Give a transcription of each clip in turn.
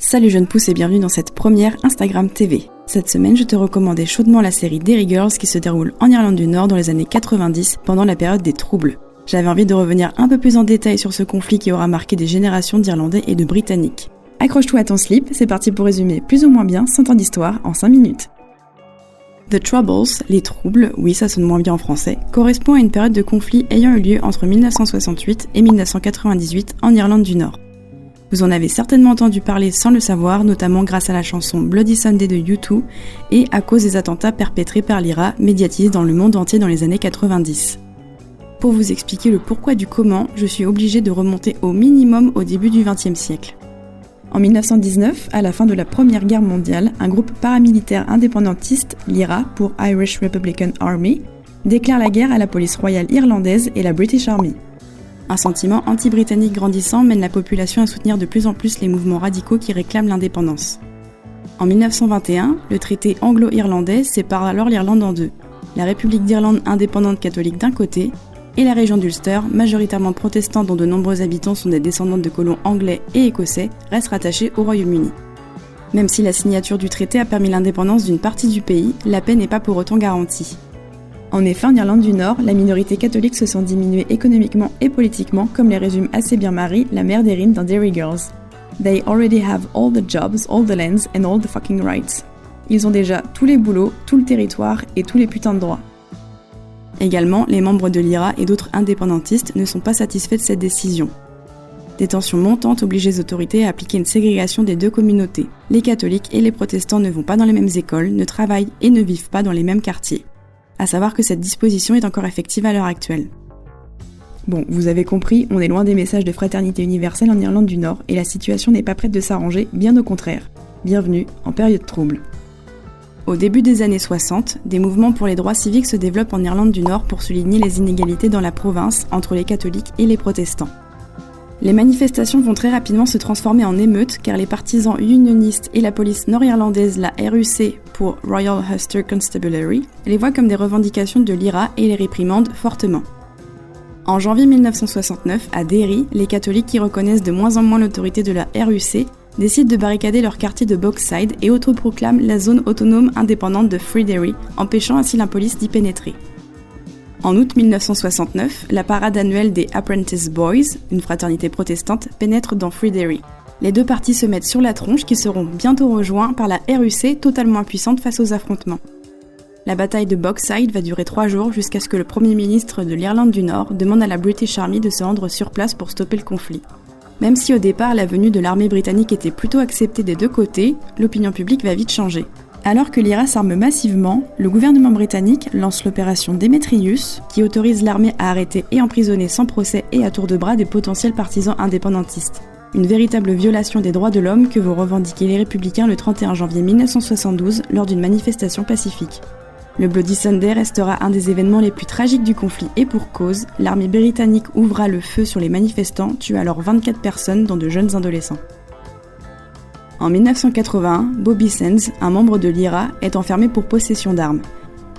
Salut jeune pouce et bienvenue dans cette première Instagram TV. Cette semaine, je te recommandais chaudement la série Derry Girls qui se déroule en Irlande du Nord dans les années 90 pendant la période des troubles. J'avais envie de revenir un peu plus en détail sur ce conflit qui aura marqué des générations d'Irlandais et de Britanniques. Accroche-toi à ton slip, c'est parti pour résumer plus ou moins bien 100 ans d'histoire en 5 minutes. The Troubles, les troubles, oui ça sonne moins bien en français, correspond à une période de conflit ayant eu lieu entre 1968 et 1998 en Irlande du Nord. Vous en avez certainement entendu parler sans le savoir, notamment grâce à la chanson Bloody Sunday de U2 et à cause des attentats perpétrés par l'IRA, médiatisés dans le monde entier dans les années 90. Pour vous expliquer le pourquoi du comment, je suis obligée de remonter au minimum au début du XXe siècle. En 1919, à la fin de la Première Guerre mondiale, un groupe paramilitaire indépendantiste, l'IRA pour Irish Republican Army, déclare la guerre à la police royale irlandaise et la British Army. Un sentiment anti-britannique grandissant mène la population à soutenir de plus en plus les mouvements radicaux qui réclament l'indépendance. En 1921, le traité anglo-irlandais sépare alors l'Irlande en deux, la République d'Irlande indépendante catholique d'un côté, et la région d'Ulster, majoritairement protestante dont de nombreux habitants sont des descendants de colons anglais et écossais, reste rattachée au Royaume-Uni. Même si la signature du traité a permis l'indépendance d'une partie du pays, la paix n'est pas pour autant garantie. En effet, en Irlande du Nord, la minorité catholique se sent diminuée économiquement et politiquement, comme les résume assez bien Marie, la mère d'Erin dans Derry Girls. They already have all the jobs, all the lands and all the fucking rights. Ils ont déjà tous les boulots, tout le territoire et tous les putains de droits. Également, les membres de l'IRA et d'autres indépendantistes ne sont pas satisfaits de cette décision. Des tensions montantes obligent les autorités à appliquer une ségrégation des deux communautés. Les catholiques et les protestants ne vont pas dans les mêmes écoles, ne travaillent et ne vivent pas dans les mêmes quartiers. À savoir que cette disposition est encore effective à l'heure actuelle. Bon, vous avez compris, on est loin des messages de fraternité universelle en Irlande du Nord et la situation n'est pas prête de s'arranger, bien au contraire. Bienvenue en période trouble. Au début des années 60, des mouvements pour les droits civiques se développent en Irlande du Nord pour souligner les inégalités dans la province entre les catholiques et les protestants. Les manifestations vont très rapidement se transformer en émeutes car les partisans unionistes et la police nord-irlandaise, la RUC pour Royal Ulster Constabulary, les voient comme des revendications de l'IRA et les réprimandent fortement. En janvier 1969, à Derry, les catholiques qui reconnaissent de moins en moins l'autorité de la RUC décident de barricader leur quartier de Bogside et autoproclament la zone autonome indépendante de Free Derry, empêchant ainsi la police d'y pénétrer. En août 1969, la parade annuelle des Apprentice Boys, une fraternité protestante, pénètre dans Free Derry. Les deux parties se mettent sur la tronche qui seront bientôt rejoints par la RUC totalement impuissante face aux affrontements. La bataille de Bogside va durer 3 jours jusqu'à ce que le Premier ministre de l'Irlande du Nord demande à la British Army de se rendre sur place pour stopper le conflit. Même si au départ la venue de l'armée britannique était plutôt acceptée des deux côtés, l'opinion publique va vite changer. Alors que l'IRA s'arme massivement, le gouvernement britannique lance l'opération Demetrius, qui autorise l'armée à arrêter et emprisonner sans procès et à tour de bras des potentiels partisans indépendantistes. Une véritable violation des droits de l'homme que vont revendiquer les républicains le 31 janvier 1972 lors d'une manifestation pacifique. Le Bloody Sunday restera un des événements les plus tragiques du conflit et pour cause, l'armée britannique ouvra le feu sur les manifestants, tuant alors 24 personnes dont de jeunes adolescents. En 1981, Bobby Sands, un membre de l'IRA, est enfermé pour possession d'armes.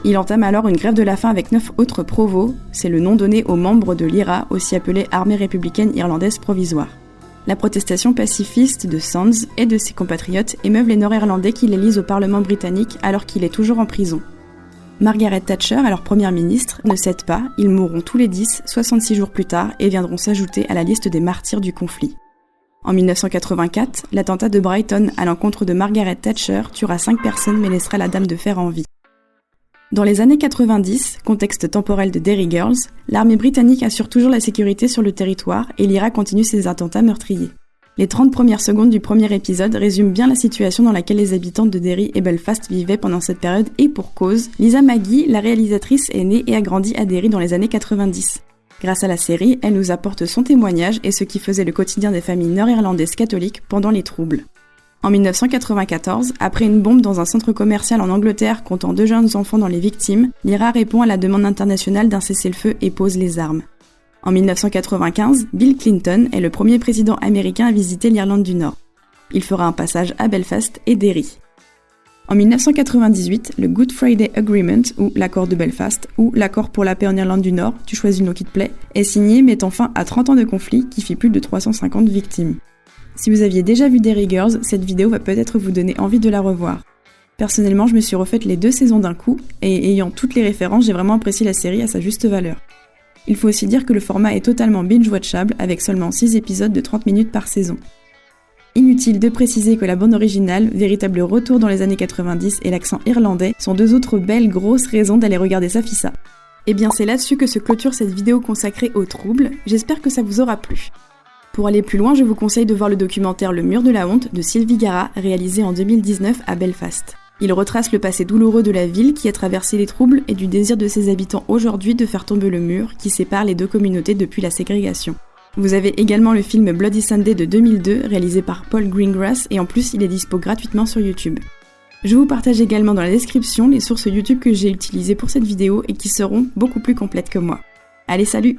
Il entame alors une grève de la faim avec 9 autres provos, c'est le nom donné aux membres de l'IRA, aussi appelée Armée républicaine irlandaise provisoire. La protestation pacifiste de Sands et de ses compatriotes émeuve les Nord-Irlandais qui l'élisent au Parlement britannique alors qu'il est toujours en prison. Margaret Thatcher, alors première ministre, ne cède pas, ils mourront tous les 10, 66 jours plus tard, et viendront s'ajouter à la liste des martyrs du conflit. En 1984, l'attentat de Brighton à l'encontre de Margaret Thatcher tuera 5 personnes mais laissera la dame de fer en vie. Dans les années 90, contexte temporel de Derry Girls, l'armée britannique assure toujours la sécurité sur le territoire et l'IRA continue ses attentats meurtriers. Les 30 premières secondes du premier épisode résument bien la situation dans laquelle les habitants de Derry et Belfast vivaient pendant cette période et pour cause, Lisa Maggie, la réalisatrice, est née et a grandi à Derry dans les années 90. Grâce à la série, elle nous apporte son témoignage et ce qui faisait le quotidien des familles nord-irlandaises catholiques pendant les troubles. En 1994, après une bombe dans un centre commercial en Angleterre comptant 2 jeunes enfants dans les victimes, l'IRA répond à la demande internationale d'un cessez-le-feu et pose les armes. En 1995, Bill Clinton est le premier président américain à visiter l'Irlande du Nord. Il fera un passage à Belfast et Derry. En 1998, le Good Friday Agreement, ou l'accord de Belfast, ou l'accord pour la paix en Irlande du Nord, tu choisis le nom qui te plaît, est signé mettant fin à 30 ans de conflit qui fit plus de 350 victimes. Si vous aviez déjà vu Derry Girls, cette vidéo va peut-être vous donner envie de la revoir. Personnellement, je me suis refaite les 2 saisons d'un coup, et ayant toutes les références, j'ai vraiment apprécié la série à sa juste valeur. Il faut aussi dire que le format est totalement binge-watchable, avec seulement 6 épisodes de 30 minutes par saison. Inutile de préciser que la bande originale, véritable retour dans les années 90 et l'accent irlandais sont 2 autres belles grosses raisons d'aller regarder Safissa. Et bien c'est là-dessus que se clôture cette vidéo consacrée aux troubles, j'espère que ça vous aura plu. Pour aller plus loin, je vous conseille de voir le documentaire Le Mur de la Honte de Sylvie Gara, réalisé en 2019 à Belfast. Il retrace le passé douloureux de la ville qui a traversé les troubles et du désir de ses habitants aujourd'hui de faire tomber le mur qui sépare les 2 communautés depuis la ségrégation. Vous avez également le film Bloody Sunday de 2002 réalisé par Paul Greengrass et en plus il est dispo gratuitement sur YouTube. Je vous partage également dans la description les sources YouTube que j'ai utilisées pour cette vidéo et qui seront beaucoup plus complètes que moi. Allez, salut!